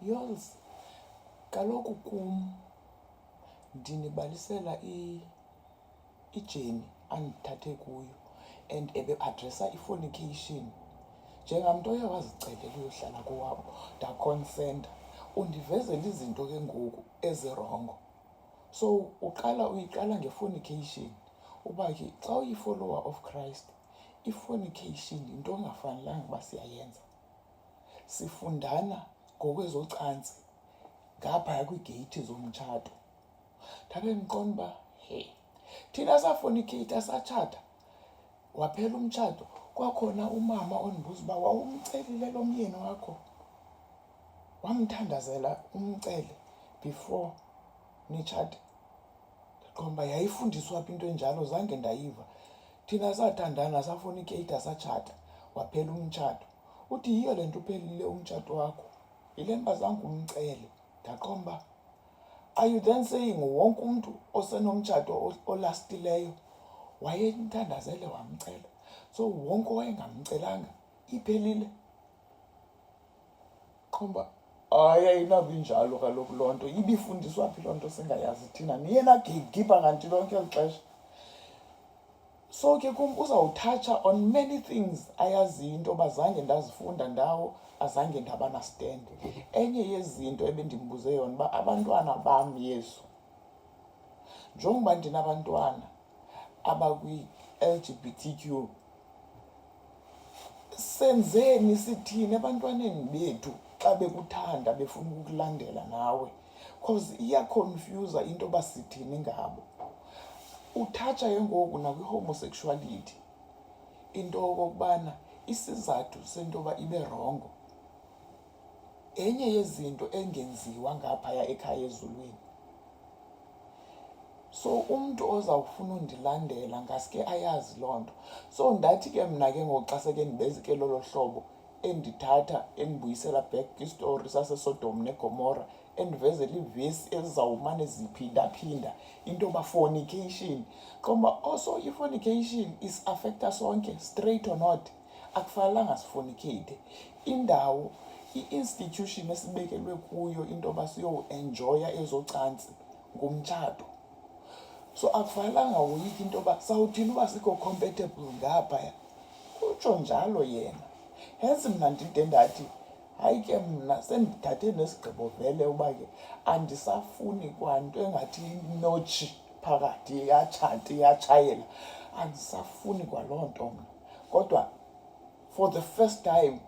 Yols, kaloku kum ndinibalisela ijeni andithathe kuyo and ebe-adressa i-fornication. Njengamntu oye wazicelela uyohlala kowabo ndakonsenta, undivezela izinto ke ngoku ezirongo. So uyiqala nge-fornication. Uba ke xa uyi-follower of Christ, i-fornication yinto engafanelanga uba siyayenza. Sifundana ngokwezocansi ngaphaya kwiigeyithi zomtshato. Ndabe ndiqonda uba thina safornicata satshata, waphela umtshato, kwakhona umama ondibuza uba wawumcelile lo myeni wakho, wamthandazela umcele before nitshate. Ndiqonda uba yayifundiswa phi into enjalo, zange ndayiva. Thina sathandana safornicata satshata, waphela umtshato. Uthi yiyo le nto uphelile umtshato wakho, yile nto zange umcele. Ndaqonda uba, are you then saying wonke umntu osenomtshato olastileyo wayemthandazele wamcela? So wonke owayengamcelanga iphelile? Qomba hayi, ayinabinjalo kaloku loo nto. Ibifundiswa phi loo nto singayazi thina? Niye nagipha kanti lonke eli xesha. So ke kum uzawuthatsha on many things ayaziyo into yoba zange ndazifunda ndawo, azange ndaba nastand. Enye yezinto ebendimbuze yona uba abantwana bam Yesu, njengoba ndinabantwana abakwi-LGBTQ, senzeni sithini ebantwaneni bethu xa bekuthanda befuna ukukulandela nawe? Because iyaconfuse into yoba sithini ngabo. Uthatsha ke ngoku nakwi-homosexuality into okokubana isizathu sento yoba ibe rongo, enye yezinto engenziwa ngaphaya ekhaya ezulwini. So umntu ozawufuna undilandela ngaske ayazi loo nto. So ndathi ke mna ke ngoku xa seke ndibezike lolo hlobo, endithatha endibuyisela back kwistory saseSodom neGomora, endivezela iivesi ezizawumane ziphindaphinda into yoba fornication. Qomba also i-fornication is affecta sonke, straight or not. Akufanelanga sifornicate. Indawo, i-institution esibekelwe kuyo into yoba siyoenjoya ezocansi ngumtshato. So akufanelanga woyike into yoba sawuthini uba sikho compatible ngaphaya. Utsho njalo yena. Hence mna ndide ndathi, hayi ke mna sendithathe nesigqibo vele uba ke andisafuni kwanto engathi inotshi phakathi iyatshayela. Andisafuni kwaloo nto mna. Kodwa for the first time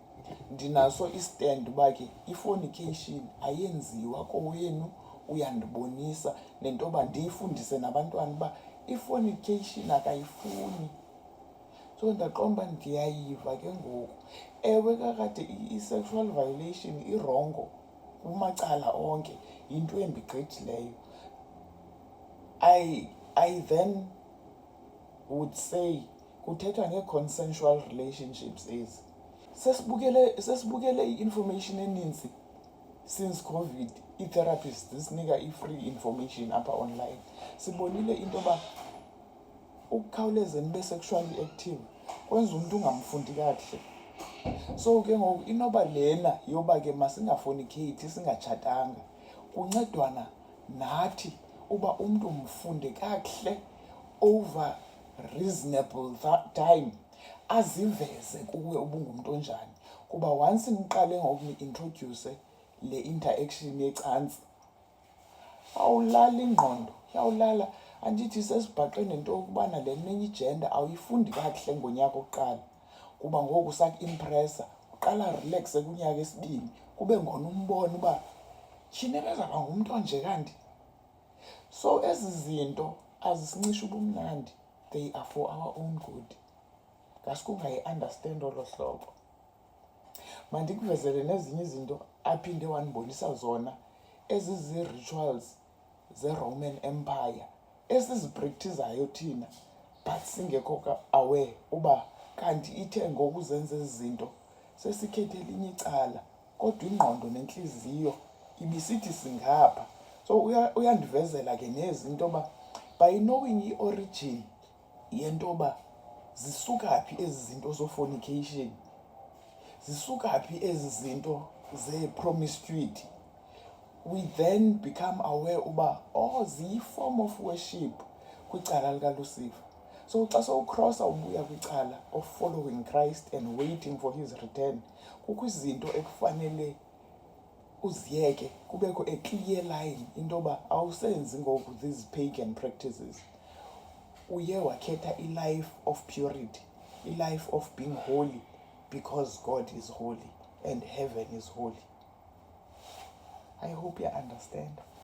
ndinaso istand uba ke i-fornication ayenziwa kowenu, uyandibonisa nento yoba ndiyifundise nabantwana uba i-fornication akayifuni. So ndaqonda uba ndiyayiva ke ngoku. Ewe kakade i-sexual violation irongo kumacala onke, yinto embi gqithileyo. I then would say kuthethwa ngee-consensual relationships ezi. Sesibukele i-information eninzi since COVID, ii-therapists zisinika i-free information apha online. Sibonile into yoba ukukhawuleza nibe sexually active kwenza umntu ungamfundi kakuhle. So ke ngoku inoba lena yoba ke masingafornicate singatshatanga, kuncedwana nathi uba umntu mfunde kakuhle over reasonable time, aziveze kuwe ubungumntu onjani. Kuba once niqale ngoku ni-introduce le interaction yecansi, awulali ingqondo, yawulala. Andithi sesibhaqe nento yokubana le nenye igender awuyifundi kakuhle ngonyaka oqala, kuba ngoku saku-impressa, uqala relaxe kunyaka esibini, kube ngona umbona uba tyhini ebezaba ngumntu onje kanti. So ezi zinto azisincisha ubumnandi, they are for our own good. Ngaske ungayi-understand olo hlobo. Mandikuvezele nezinye izinto aphinde wandibonisa zona, ezi-rituals ze-Roman Empire esiziprekthizayo thina, but singekho aware uba kanti ithe ngoku zenza ezi zinto sesikhethe elinye icala, kodwa ingqondo nentliziyo ibisithi singapha. So uyandivezela ke nezi into yoba by knowing i-origin yento yoba zisuka phi ezi zinto zo-fornication, zisuka phi ezi zinto ze-promiscuity, we then become aware uba ziyi-form of worship kwicala likaLucifer. So xa sowukrosa ubuya kwicala of following Christ and waiting for his return, kukho izinto ekufanele uziyeke, kubekho a clear line into yoba awusenzi ngoku these pagan practices. Uye wakhetha i-life of purity, i-life of being holy, because God is holy and heaven is holy. I hope you understand.